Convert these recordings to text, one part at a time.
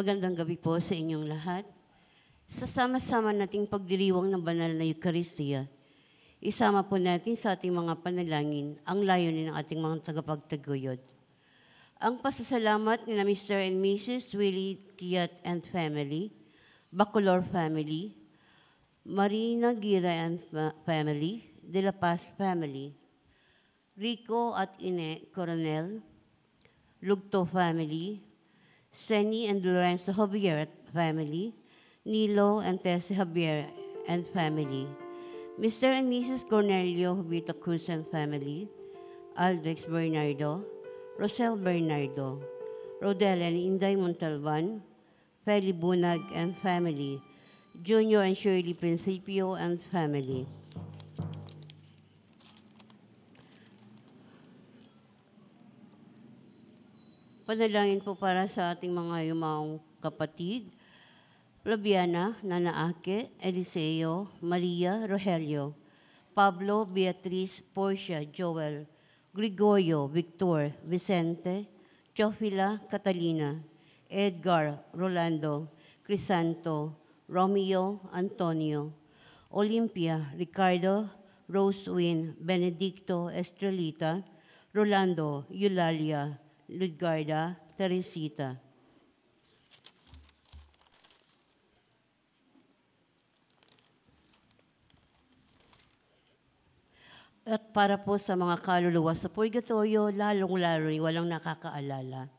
Magandang gabi po sa inyong lahat. Sa sama-sama nating pagdiriwang ng banal na Eucharistia, isama po natin sa ating mga panalangin ang layunin ng ating mga tagapagtaguyod. Ang pasasalamat ni Mr. and Mrs. Willie Kiat and family, Bacolor family, Marina Gira and family, De La Paz family, Rico at Ine Coronel, Lugto family, Seni and Lorenzo Javier family, Nilo and Tessie Javier and family, Mr. and Mrs. Cornelio Vita Cruz and family, Aldrix Bernardo, Rosel Bernardo, Rodel and Inday Montalban, Feli Bunag and family, Junior and Shirley Principio and family. Panalangin po para sa ating mga yumaong kapatid, Labiana, Nana Ake, Eliseo, Maria, Rogelio, Pablo, Beatriz, Portia, Joel, Gregorio, Victor, Vicente, Teofila, Catalina, Edgar, Rolando, Crisanto, Romeo, Antonio, Olympia, Ricardo, Rosewin, Benedicto, Estrelita, Rolando, Eulalia, Ludgarda, Teresita. At para po sa mga kaluluwa sa purgatorio, lalong-lalo walang nakakaalala.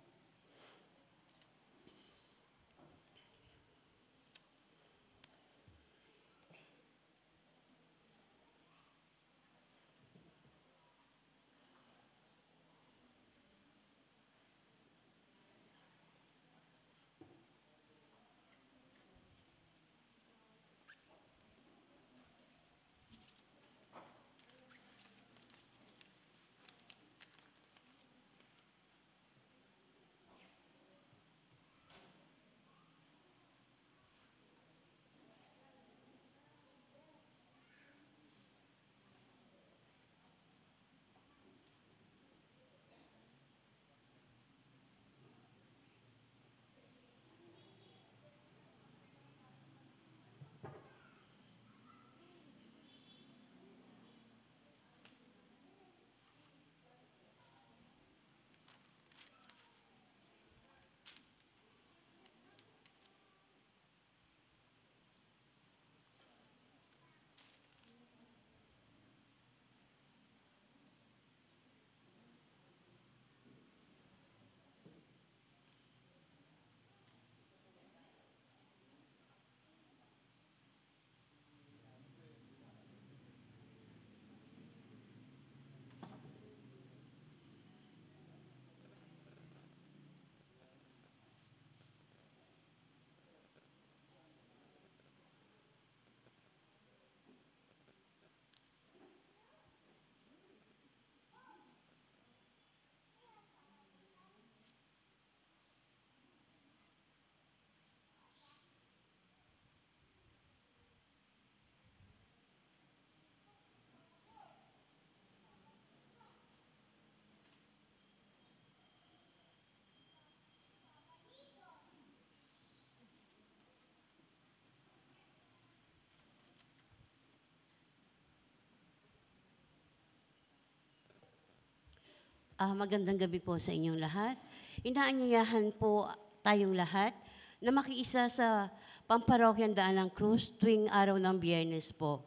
Magandang gabi po sa inyong lahat. Inaanyayahan po tayong lahat na makiisa sa Pamparokyan Daan ng Cruz tuwing araw ng Biyernes po.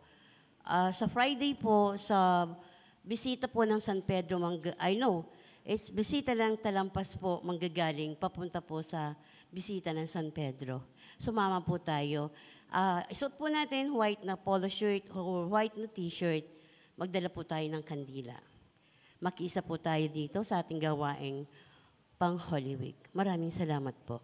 Sa Friday po, sa bisita po ng San Pedro, it's bisita ng Talampas po manggagaling papunta po sa bisita ng San Pedro. Sumama po tayo. Isuot po natin white na polo shirt or white na t-shirt. Magdala po tayo ng kandila. Makiisa po tayo dito sa ating gawaing pang Holy Week. Maraming salamat po.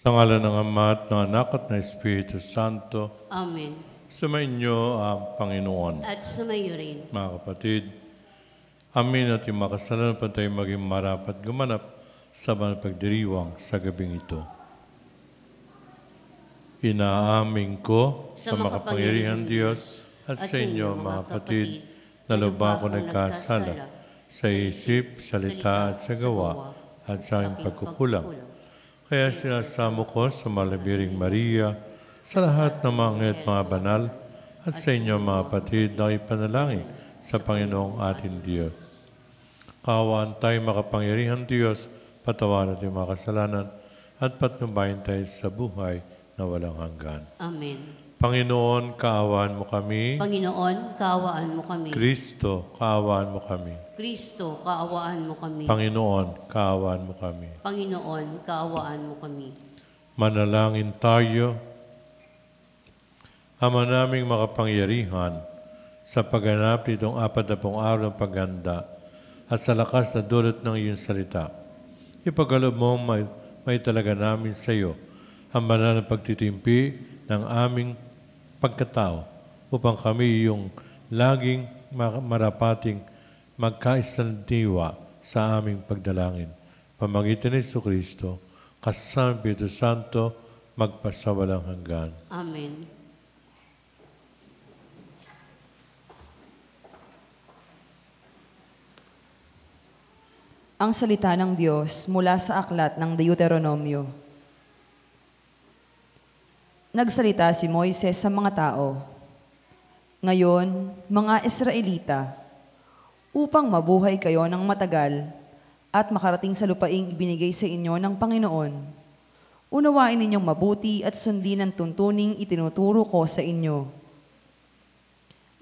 Sa ngalan ng Ama at ng Anak at ng Espiritu Santo, Amen. sumainyo ang Panginoon. At sumayo rin. Mga kapatid, amin at yung makasalanan pa tayo maging marapat gumanap sa mga pagdiriwang sa gabing ito. Inaamin ko sa makapangyarihan Diyos at sa inyo, mga kapatid, na lubha ko nagkasala sa isip, salita at sa gawa at sa aking pagkukulang. Kaya sinasamo ko sa Malabiring Maria, sa lahat ng mga ngayon at mga banal, at sa inyo mga kapatid na ipanalangin sa Panginoong ating Diyos. Kaawaan tayo makapangyarihan Diyos, patawarin natin mga kasalanan, at patnubayan tayo sa buhay na walang hanggan. Amen. Panginoon, kaawaan mo kami. Panginoon, kaawaan mo kami. Kristo, kaawaan mo kami. Kristo, kaawaan mo kami. Panginoon, kaawaan mo kami. Panginoon, kaawaan mo kami. Manalangin tayo. Ama naming makapangyarihan, sa pagganap nitong 40 araw ng paghanda at sa lakas na dulot ng iyong salita, ipagkaloob mo may talaga namin sa iyo ang banal na pagtitimpi ng aming pagkatao upang kami yung laging marapating magkaisang diwa sa aming pagdalangin. Pamagitan ni Jesucristo, kasama ng Espiritu Santo, magpasawalang hanggan. Amen. Ang salita ng Diyos mula sa aklat ng Deuteronomio. Nagsalita si Moises sa mga tao, "Ngayon, mga Israelita, upang mabuhay kayo ng matagal at makarating sa lupaing ibinigay sa inyo ng Panginoon, unawain ninyong mabuti at sundin ang tuntuning itinuturo ko sa inyo.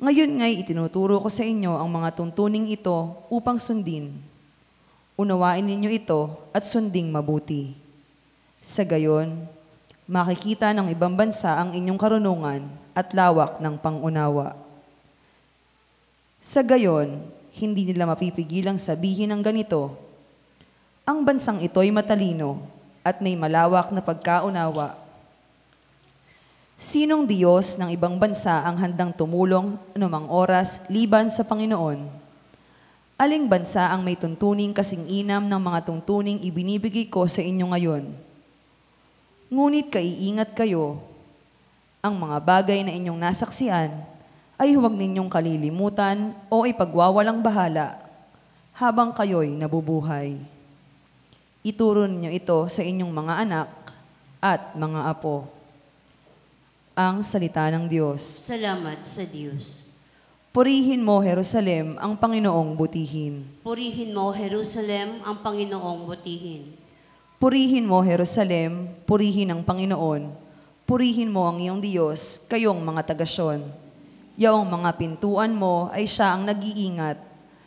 Ngayon nga'y itinuturo ko sa inyo ang mga tuntuning ito upang sundin. Unawain ninyo ito at sunding mabuti. Sa gayon, makikita ng ibang bansa ang inyong karunungan at lawak ng pangunawa. Sa gayon, hindi nila mapipigilang sabihin ng ganito, ang bansang ito'y matalino at may malawak na pagkaunawa. Sinong Diyos ng ibang bansa ang handang tumulong anumang oras liban sa Panginoon? Aling bansa ang may tuntuning kasing inam ng mga tuntuning ibinibigay ko sa inyo ngayon? Ngunit kaiingat kayo, ang mga bagay na inyong nasaksian ay huwag ninyong kalilimutan o ipagwawalang bahala habang kayo'y nabubuhay. Ituro ninyo ito sa inyong mga anak at mga apo." Ang salita ng Diyos. Salamat sa Diyos. Purihin mo, Jerusalem, ang Panginoong butihin. Purihin mo, Jerusalem, ang Panginoong butihin. Purihin mo, Jerusalem, purihin ang Panginoon. Purihin mo ang iyong Diyos, kayong mga tagasyon. Yaong mga pintuan mo ay siya ang nag-iingat.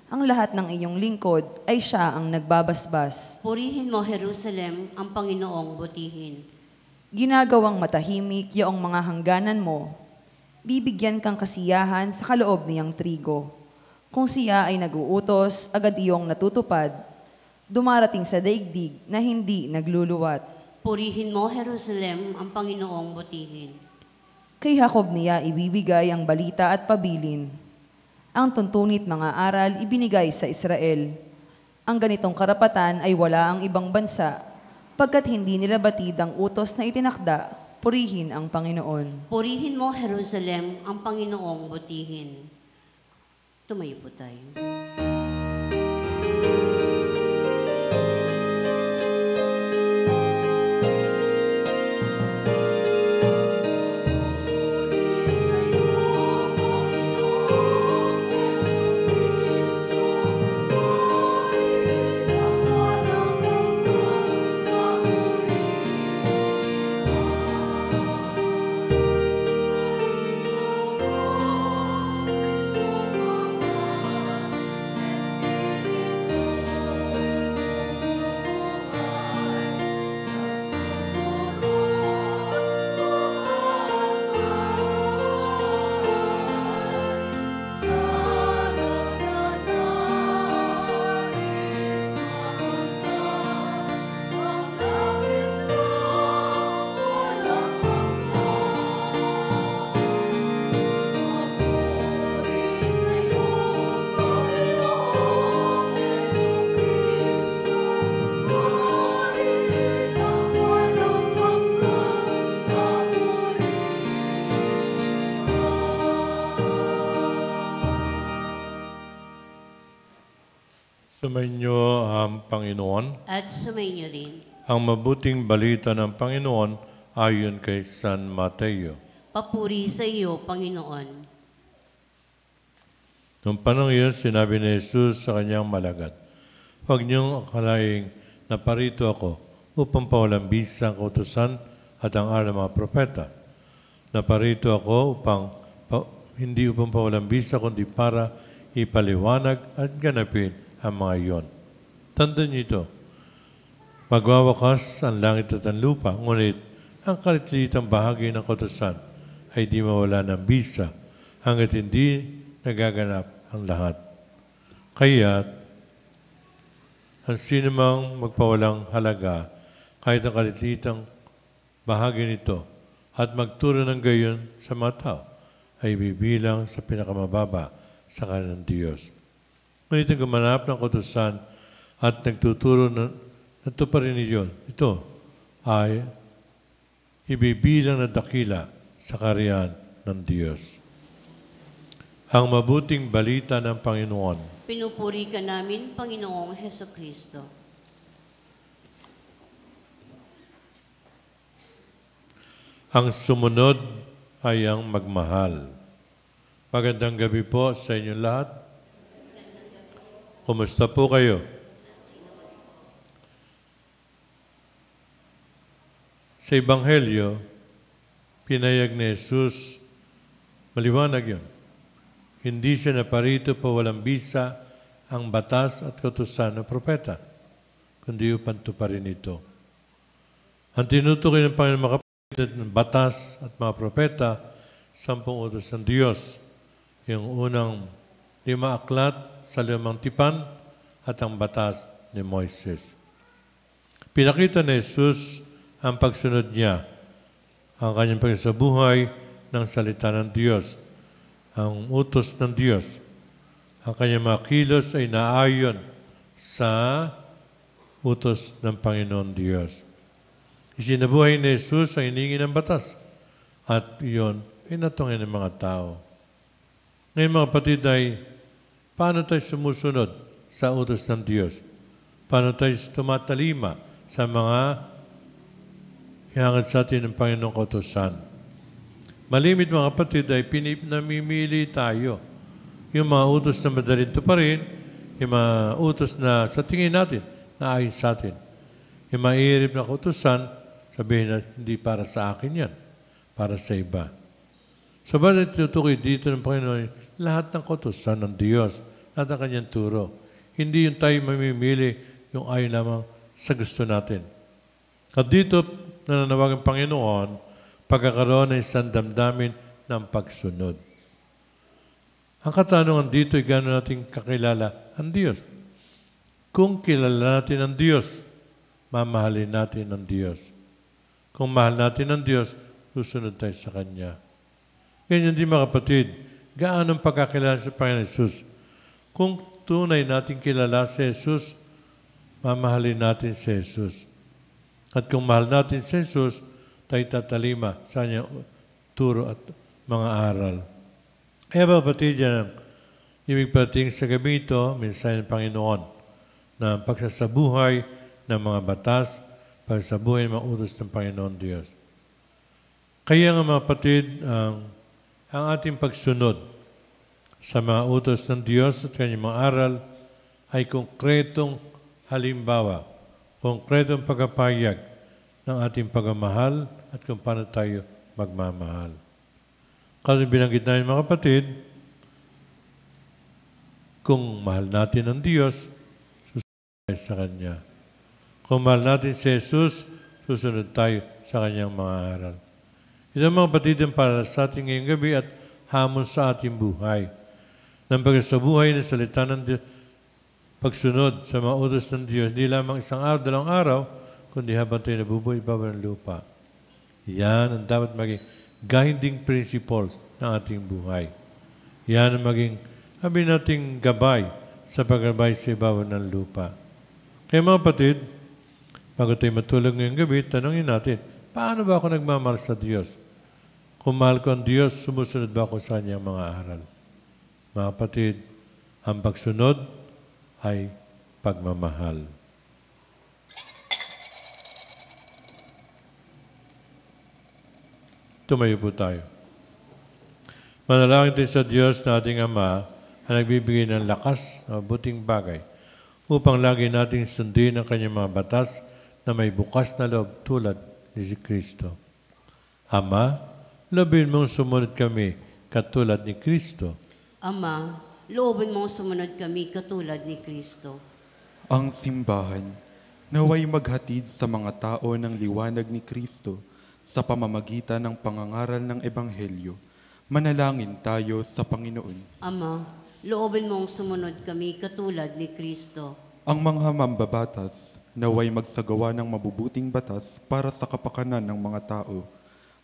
Ang lahat ng iyong lingkod ay siya ang nagbabasbas. Purihin mo, Jerusalem, ang Panginoong butihin. Ginagawang matahimik yaong mga hangganan mo. Bibigyan kang kasiyahan sa kaloob niyang trigo. Kung siya ay naguutos, agad iyong natutupad. Dumarating sa daigdig na hindi nagluluwat. Purihin mo, Jerusalem, ang Panginoong butihin. Kay Jacob niya ibibigay ang balita at pabilin. Ang tuntunit mga aral ibinigay sa Israel. Ang ganitong karapatan ay wala ang ibang bansa, pagkat hindi nila batid ang utos na itinakda, purihin ang Panginoon. Purihin mo, Jerusalem, ang Panginoong butihin. Tumayo po tayo. Sumainyo ang Panginoon. At sumainyo rin. Ang mabuting balita ng Panginoon ayon kay San Mateo. Papuri sa iyo, Panginoon. Noong panahon iyon, sinabi ni Jesus sa kanyang malagad, "Huwag niyong akalaing naparito ako upang pawalang bisa ang kautusan at ang aral ng mga propeta. Naparito ako hindi upang pawalang bisa, kundi para ipaliwanag at ganapin ang mga iyon." Tandaan niyo ito, magwawakas ang langit at ang lupa, ngunit ang kalitlitang bahagi ng kautusan ay di mawala ng bisa hanggat hindi nagaganap ang lahat. Kaya, ang sinumang magpawalang halaga kahit ang kalitlitang bahagi nito at magturo ng gayon sa mga tao ay bibilang sa pinakamababa sa kanilang Diyos. Ngunit ang gumanap ng kautusan at nagtuturo na natuparin niyo, ito ay ibibilang na dakila sa kaharian ng Diyos. Ang mabuting balita ng Panginoon. Pinupuri ka namin, Panginoong Hesukristo. Ang sumunod ay ang magmahal. Magandang gabi po sa inyong lahat. Kumusta po kayo? Sa Ebanghelyo, pinayag ni Jesus, maliwanag yun. Hindi siya naparito pa walang bisa ang batas at kautusan ng propeta, kundi upang tuparin ito. Ang tinutukoy ng Panginoon makapagpalit ng batas at mga propeta, 10 utos ng Diyos. Yung unang 5 aklat sa 5 tipan at ang batas ni Moises. Pinakita ni Jesus ang pagsunod niya, ang kanyang pagsabuhay ng salita ng Diyos, ang utos ng Diyos. Ang kanyang mga kilos ay naayon sa utos ng Panginoon Diyos. Isinabuhay ni Jesus ang hiningi ng batas at iyon ay natungin ng mga tao. Ngayon mga kapatid ay, paano tayo sumusunod sa utos ng Diyos? Paano tayo tumatalima sa mga hihangad sa atin ng Panginoong kautusan? Malimit mga kapatid ay namimili tayo. Yung mga utos na madaling tuparin, yung mga utos na sa tingin natin, na ayon sa atin. Yung maiirip na kautusan, sabihin na hindi para sa akin yan, para sa iba. So ba tutukoy dito ng Panginoon, lahat ng kautusan ng Diyos, lahat ng kanyang turo. Hindi yung tayo mamimili, yung ayon lamang sa gusto natin. At dito, nananawagan ng Panginoon, pagkakaroon ng isang damdamin ng pagsunod. Ang katanungan dito ay gano'n natin kakilala ang Diyos. Kung kilala natin ang Diyos, mamahalin natin ang Diyos. Kung mahal natin ang Diyos, susunod tayo sa Kanya. Ganyan din mga kapatid, gaano ang pagkakilala sa Panginoon Jesus? Kung tunay natin kilala si Jesus, mamahalin natin si Jesus. At kung mahal natin si Jesus, tayo tatalima sa kanyang turo at mga aral. Kaya ba kapatid, yan ang ibig pating sa gabi ito, mensahe ng Panginoon, na pagsasabuhay ng mga batas, pagsasabuhay ng mga utos ng Panginoon Diyos. Kaya nga mga kapatid, ang ating pagsunod sa mga utos ng Diyos at kanyang mga aral ay konkretong halimbawa, konkretong pagpapahayag ng ating pagmamahal at kung paano tayo magmamahal. Kasi binanggit namin mga kapatid, kung mahal natin ang Diyos, susunod tayo sa Kanya. Kung mahal natin si Jesus, susunod tayo sa Kanyang mga aral. Ito mga kapatid ang para sa ating ngayong gabi at hamon sa ating buhay. Nang pagkasabuhay ng salita ng Diyos, pagsunod sa mga utos ng Diyos, hindi lamang isang araw, 2 araw, kundi habang tayo nabubuhay baba ng lupa. Yan ang dapat maging guiding principles ng ating buhay. Yan ang maging, sabi nating gabay sa paggabay sa ibabaw ng lupa. Kaya mga kapatid, bago tayo matulog ngayong gabi, tanongin natin, paano ba ako nagmamahal sa Diyos? Kung mahal ko ang Diyos, sumusunod ba ako sa kanyang mga aral? Mga kapatid, ang pagsunod ay pagmamahal. Tumayo po tayo. Manalangin tayo sa Diyos na ating Ama na nagbibigay ng lakas na mabuting bagay upang lagi nating sundin ang kanyang mga batas na may bukas na loob tulad ni si Kristo. Ama, loobin mong sumunod kami katulad ni Kristo. Ama, loobin mong sumunod kami katulad ni Kristo. Ang simbahan, naway maghatid sa mga tao ng liwanag ni Kristo sa pamamagitan ng pangangaral ng Ebanghelyo. Manalangin tayo sa Panginoon. Ama, loobin mong sumunod kami katulad ni Kristo. Ang mga mambabatas, naway magsagawa ng mabubuting batas para sa kapakanan ng mga tao.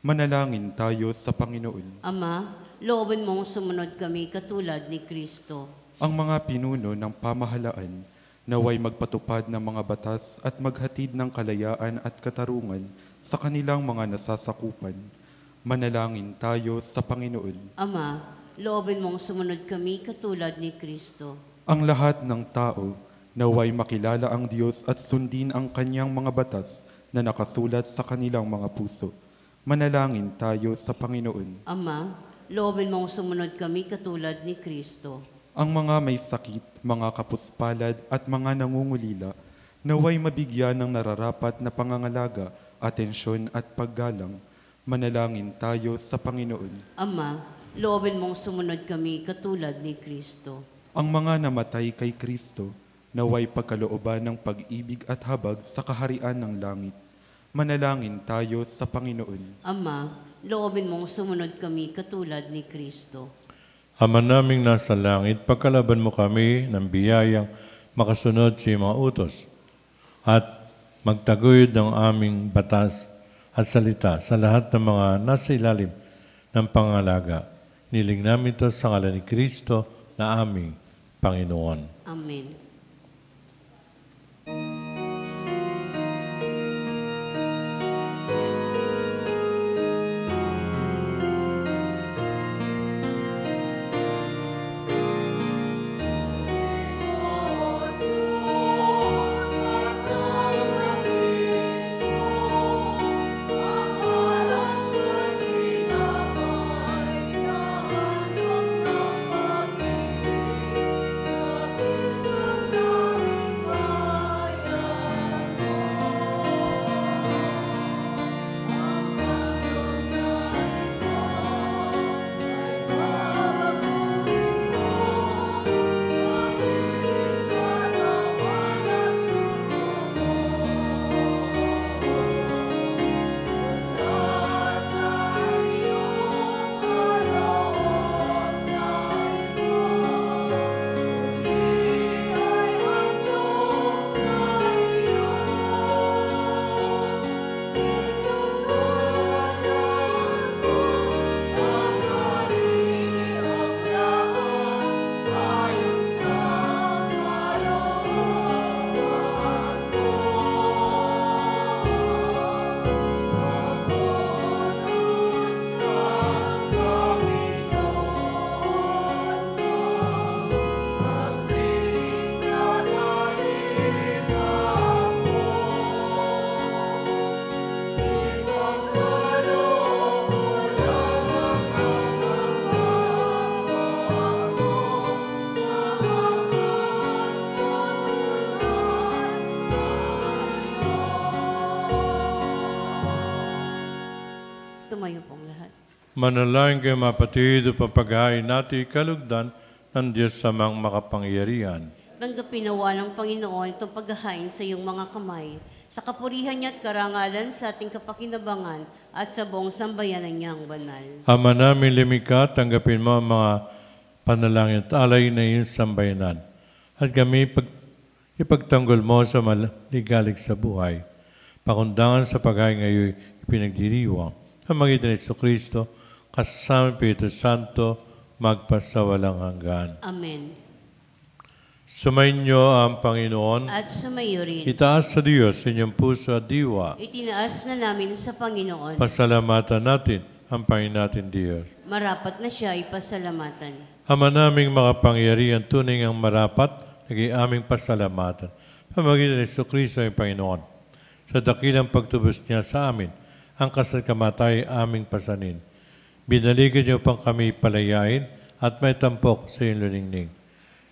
Manalangin tayo sa Panginoon. Ama, loobin mong sumunod kami katulad ni Kristo. Ang mga pinuno ng pamahalaan, naway magpatupad ng mga batas at maghatid ng kalayaan at katarungan sa kanilang mga nasasakupan. Manalangin tayo sa Panginoon. Ama, loobin mong sumunod kami katulad ni Kristo. Ang lahat ng tao, naway makilala ang Diyos at sundin ang kanyang mga batas na nakasulat sa kanilang mga puso. Manalangin tayo sa Panginoon. Ama, loobin mong sumunod kami katulad ni Kristo. Ang mga may sakit, mga kapuspalad at mga nangungulila, naway mabigyan ng nararapat na pangangalaga, atensyon at paggalang. Manalangin tayo sa Panginoon. Ama, loobin mong sumunod kami katulad ni Kristo. Ang mga namatay kay Kristo, naway pagkalooban ng pag-ibig at habag sa kaharian ng langit. Manalangin tayo sa Panginoon. Ama, loobin mong sumunod kami katulad ni Kristo. Ama naming nasa langit, pagkalaban mo kami ng biyayang makasunod sa iyong mga utos at magtaguyod ng aming batas at salita sa lahat ng mga nasa ilalim ng pangalaga. Niling namin ito sa ngalan ni Kristo na aming Panginoon. Amen. Tumayo pong lahat. Manalangin kayo mga kapatid upang paghahain natin kalugdan ng Diyos sa mga makapangyarihan. Tanggapin nawa ng Panginoon itong paghahain sa iyong mga kamay, sa kapurihan niya at karangalan sa ating kapakinabangan at sa buong sambayanan niyang banal. Ama namin limika, tanggapin mo ang mga panalangin at alay na iyong sambayanan. At kami ipagtanggol mo sa maligalig sa buhay. Pakundangan sa paghahain ngayon ipinagdiriwang. Ang magitan ni Kristo, kasama Espiritu Santo, magpasawalang hanggan. Amen. Sumainyo ang Panginoon. At sumayo rin. Itaas sa Diyos inyong puso at diwa. Itinaas na namin sa Panginoon. Pasalamatan natin ang Panginoon natin Diyos. Marapat na siya ipasalamatan. Ama naming makapangyarihan, tunay ang marapat naging aming pasalamatan. Pamagitan ni Jesucristo ang Panginoon. Sa dakilang pagtubos niya sa amin, ang kasal kamatay aming pasanin. Binaligan niyo upang kami palayain at may tampok sa iyong luningning.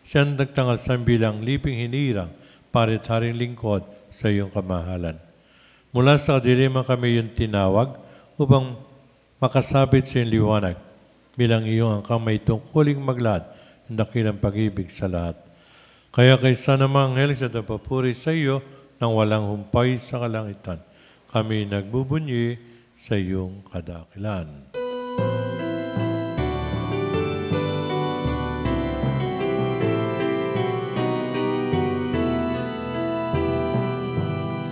Siyang nagtangal sa bilang liping hinirang, parit haring lingkod sa iyong kamahalan. Mula sa kadiliman kami yung tinawag upang makasabit sa iyong liwanag bilang iyong angkang may tungkuling maglad ng dakilang pag-ibig sa lahat. Kaya kaysa namang anghel sa papuri sa iyo nang walang humpay sa kalangitan, kami nagbubunyi sa iyong kadakilan.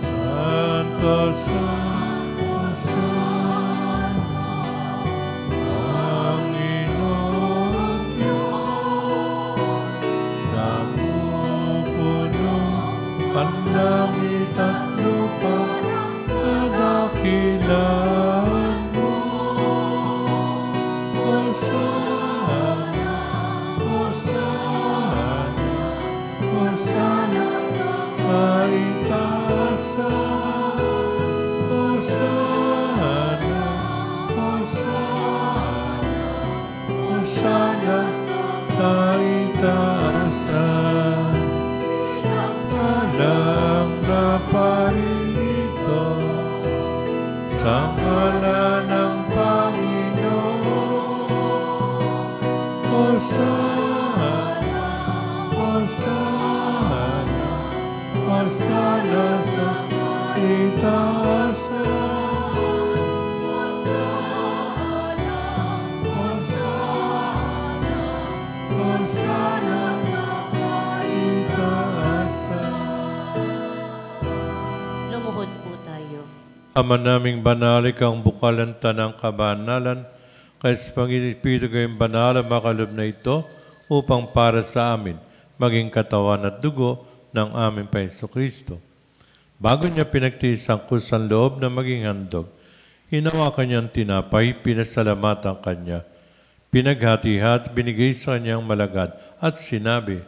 Santo, Santo, Santo, Panginoong Diyos, napupuno ang langit at lupa, kadakilan mo. Hosana, Hosana, Hosana sa kaitaasan. Hosana, Hosana, Hosana sa kaitaasan. Walang naparito sa ngalan ng Panginoon. Hosana, Hosana, Hosana sa itaasan. Hosana, Hosana, Hosana sa itaasan. Lumuhod po tayo. Ama naming banal, ikaw ang bukalan tanang kabanalan, kaya sa Panginoon Espiritu kayong banal ang makalob na ito upang para sa amin maging katawan at dugo ng aming Panginoon Kristo. Bago niya pinagtiis ang kusang loob na maging handog, hinawakan niya ang tinapay, pinasalamatan kanya, pinaghati-hati, binigay sa kanyang malagad at sinabi,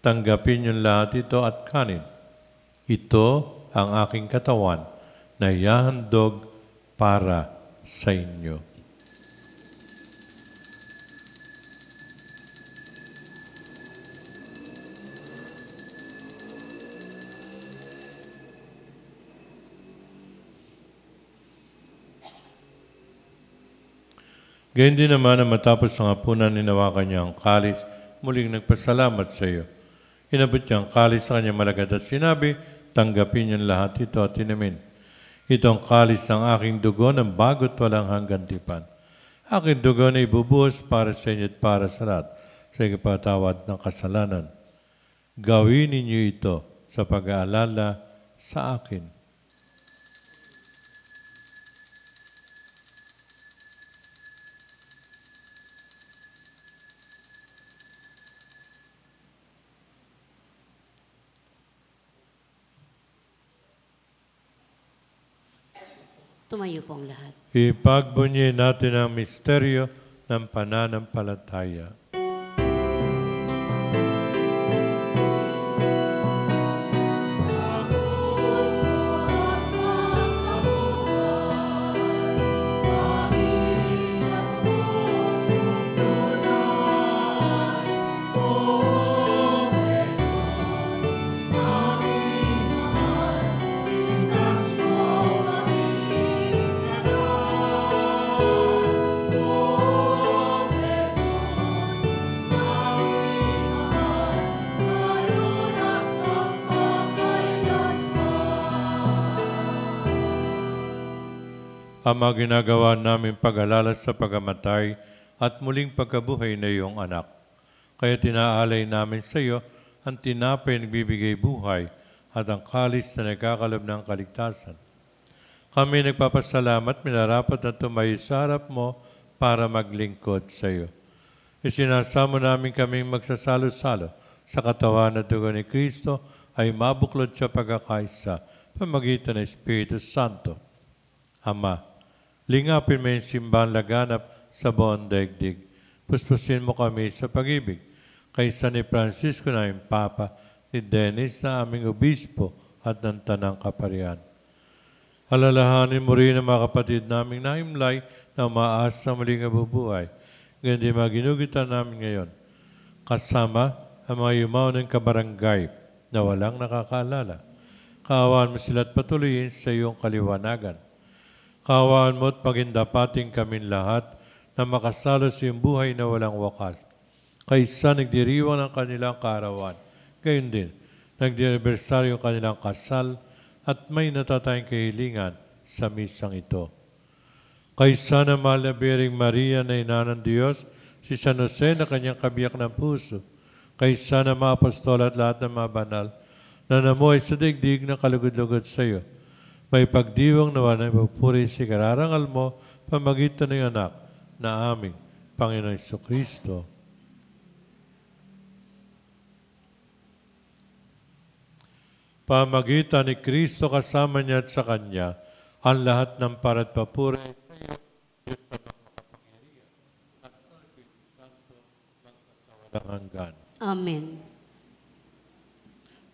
tanggapin niyo lahat ito at kanin. Ito ang aking katawan na ihahandog para sa inyo. Gayun din naman na matapos ang hapunan, ninawakan niya ang kalis, muling nagpasalamat sa iyo. Inabot niya ang kalis sa kanyang malagad at sinabi, tanggapin niyo lahat ito at inumin. Ito ang kalis ng aking dugo ng bago't walang hanggan tipan. Aking dugo na ibubuhos para sa inyo at para sa lahat sa ikapatawad ng kasalanan. Gawin ninyo ito sa pag-aalala sa akin. Tumayo po ang lahat. Ipagbunyi natin ang misteryo ng pananampalataya. Ama, ginagawa namin pag-alala sa pagamatay at muling pagkabuhay na iyong anak. Kaya tinaalay namin sa iyo ang tinapay na nagbibigay buhay at ang kalis na nagkakalob ng kaligtasan. Kami nagpapasalamat, minarapat na tumayo sa harap mo para maglingkod sa iyo. Isinasamo namin kaming magsasalo-salo sa katawan at dugo ni Kristo ay mabuklod sa pagkakaisa pamagitan ng Espiritu Santo. Ama, lingapin mo yung simbahan laganap sa buong daigdig. Puspusin mo kami sa pag-ibig. Kaysa ni Francisco na yung Papa, ni Dennis na aming obispo at ng Tanang Kaparian. Alalahanin mo rin ang mga kapatid naming naimlay na umaasa sa muling kabubuhay. Ganyan din mga ginugitan namin ngayon. Kasama ang mga yumaw ng kabarangay na walang nakakaalala. Kaawaan mo sila at patuloyin sa iyong kaliwanagan. Kaawaan mo at pagindapating kaming lahat na makasalo sa iyong buhay na walang wakas. Kaysa nagdiriwang ng kanilang kaarawan. Gayon din, nagdi-anibersaryo ang kanilang kasal at may natatayang kahilingan sa misang ito. Kaysa na mahal na Biring Maria na ina ng Diyos, si San Jose na kanyang kabiyak ng puso, kaysa na mga apostol at lahat ng mga banal, na namuhay sa daigdig na kalugod-lugod sa iyo, may pagdiwang nawa na ipupuri si kararangal mo pamagitan ng anak na aming Panginoon Jesucristo. Pamagitan ni Kristo kasama niya at sa Kanya, ang lahat ng parat papuri sa iyo, Diyos na makapangyarihan, at sa Espiritu Santo, magpasawalang hanggan. Amen.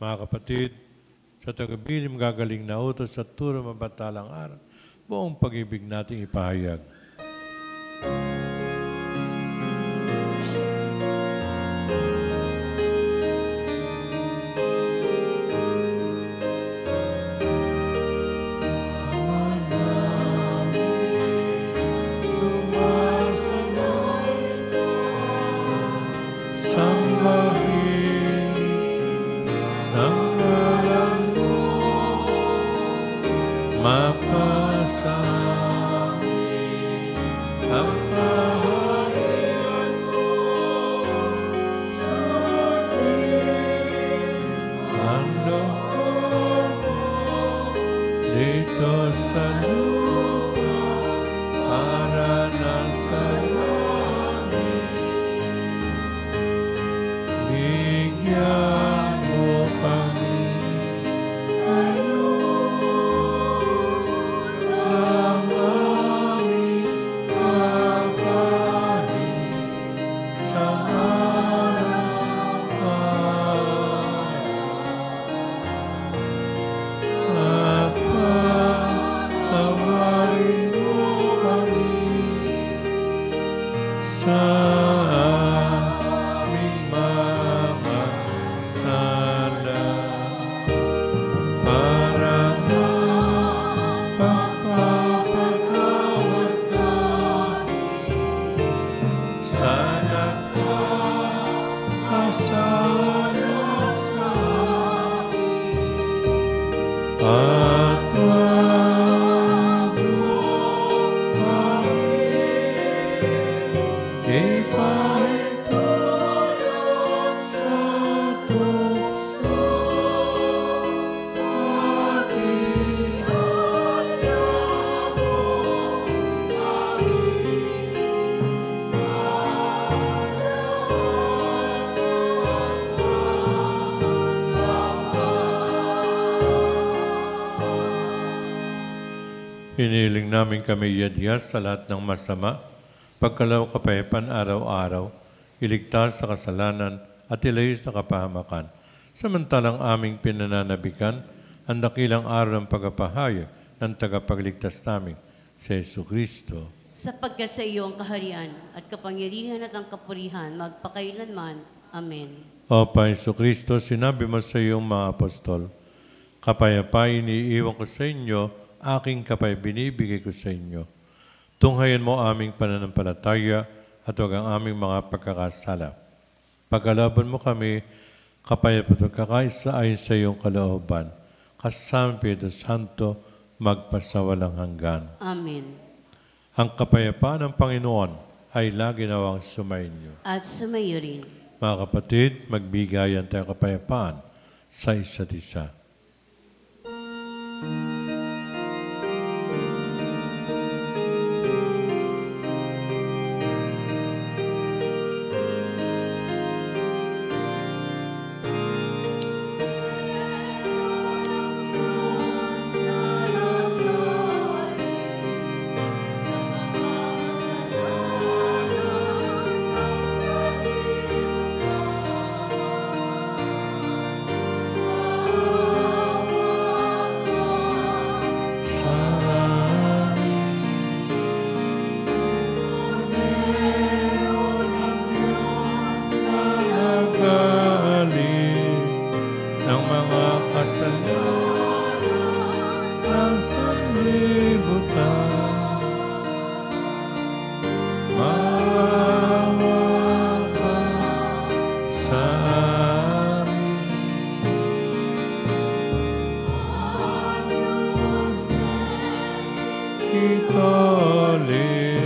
Mga kapatid, sa tagabilim gagaling na utos at turo mabatalang araw, buong pag-ibig nating ipahayag. Hiniling namin kami iyadyas sa lahat ng masama, pagkalaw kapayapaan araw-araw, iligtas sa kasalanan at ilayos na kapahamakan. Samantalang aming pinananabikan ang dakilang araw ng pagpapahayag ng tagapagligtas namin, si Jesucristo. Sapagkat sa iyo ang kaharian at kapangyarihan at ang kapurihan magpakailanman. Amen. O Panginoon Jesucristo, sinabi mo sa iyong mga apostol, kapayapaan iniiwan ko sa inyo, aking kapay binibigay ko sa inyo. Tunghayan mo aming pananampalataya at huwag ang aming mga pagkakasala. Pagkalaban mo kami, kapayapaan at kakaisa ayon sa iyong kalooban. Kasama Pedro Santo, magpasawalang hanggan. Amen. Ang kapayapaan ng Panginoon ay lagi nawang sumainyo. At sumayo rin. Mga kapatid, magbigayan tayo kapayapaan sa isa't isa. maawa ka sa amin. Itali,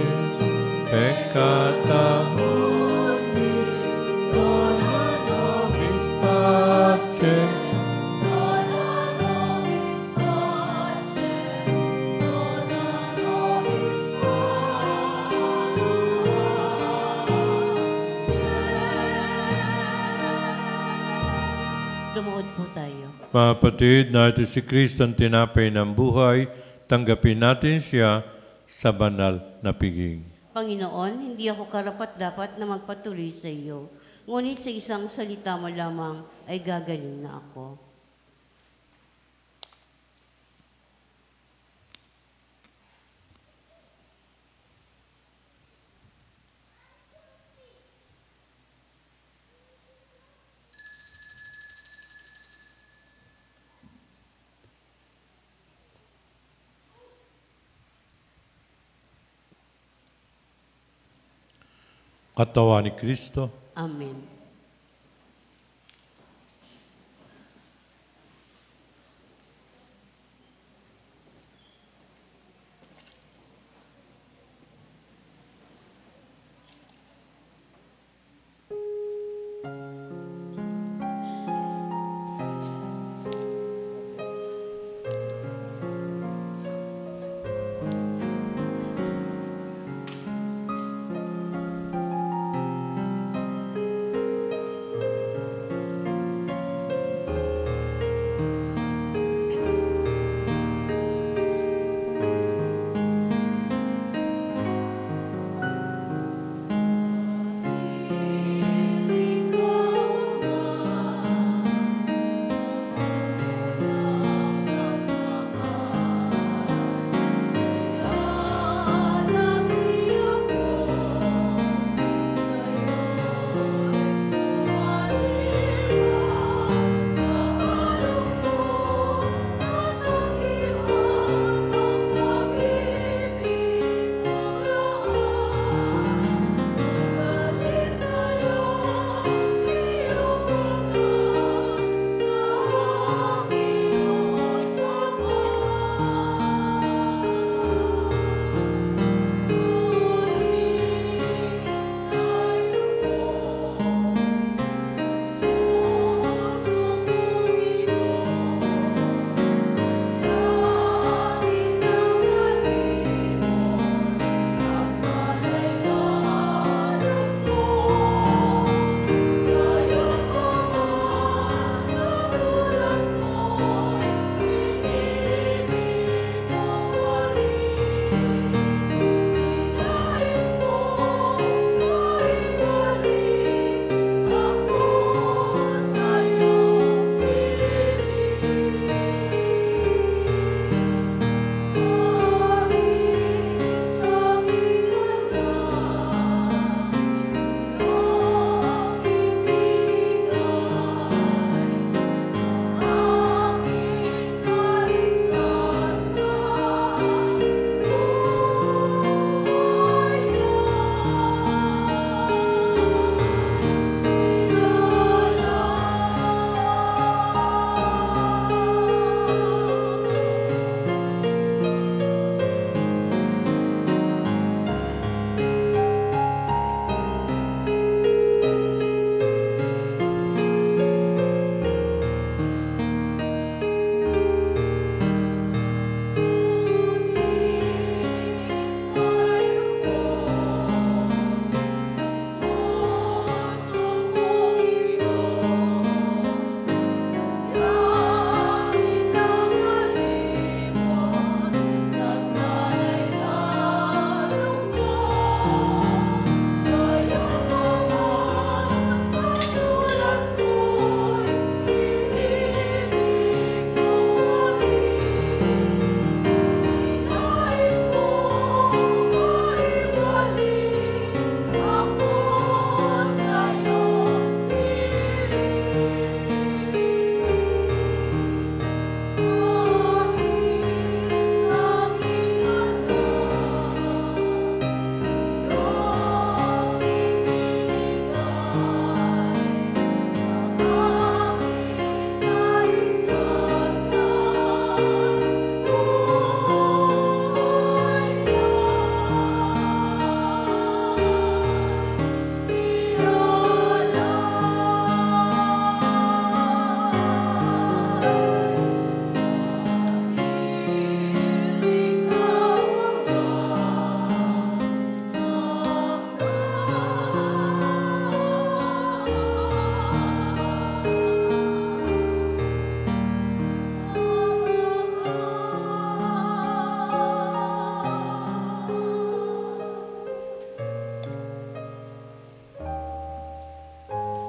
peccata, dona nobis pace, Lumuhod po tayo. mga kapatid, natin si Kristo ang tinapay ng buhay, tanggapin natin siya sa banal na piging. Panginoon, hindi ako karapat-dapat na magpatuloy sa iyo. Ngunit sa isang salita mo lamang ay gagaling na ako. Katawan ni Kristo, Amen.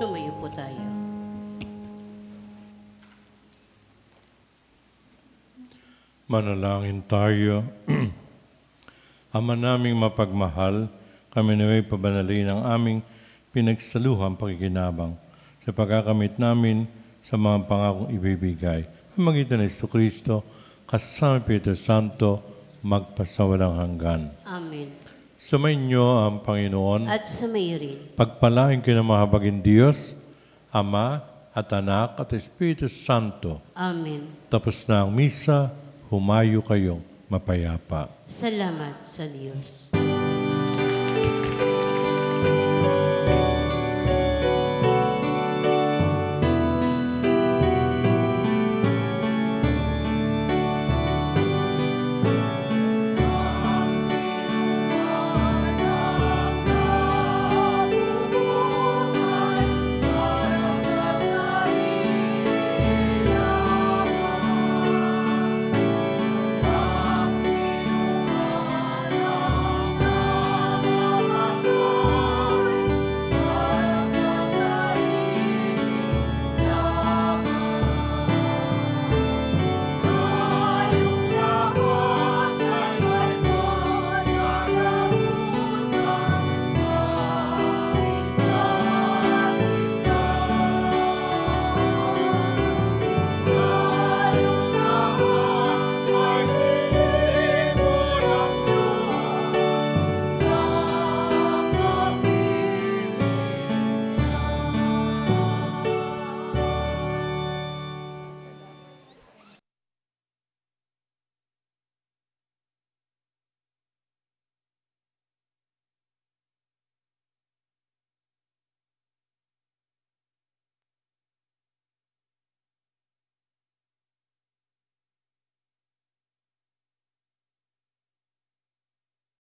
Tumayo po tayo. Manalangin tayo. Ama naming mapagmahal, kami naway pabanalin ang aming pinagsaluhan pakikinabang sa pagkakamit namin sa mga pangakong ibibigay. Pamagitan ng Jesucristo, kasama Espiritu Santo, magpasawalang hanggan. Amen. Sumainyo ang Panginoon. At sumayo rin. Pagpalain kayo ng mahabaging Diyos, Ama at Anak at Espiritu Santo. Amen. Tapos na ang misa, humayo kayong mapayapa. Salamat sa Diyos.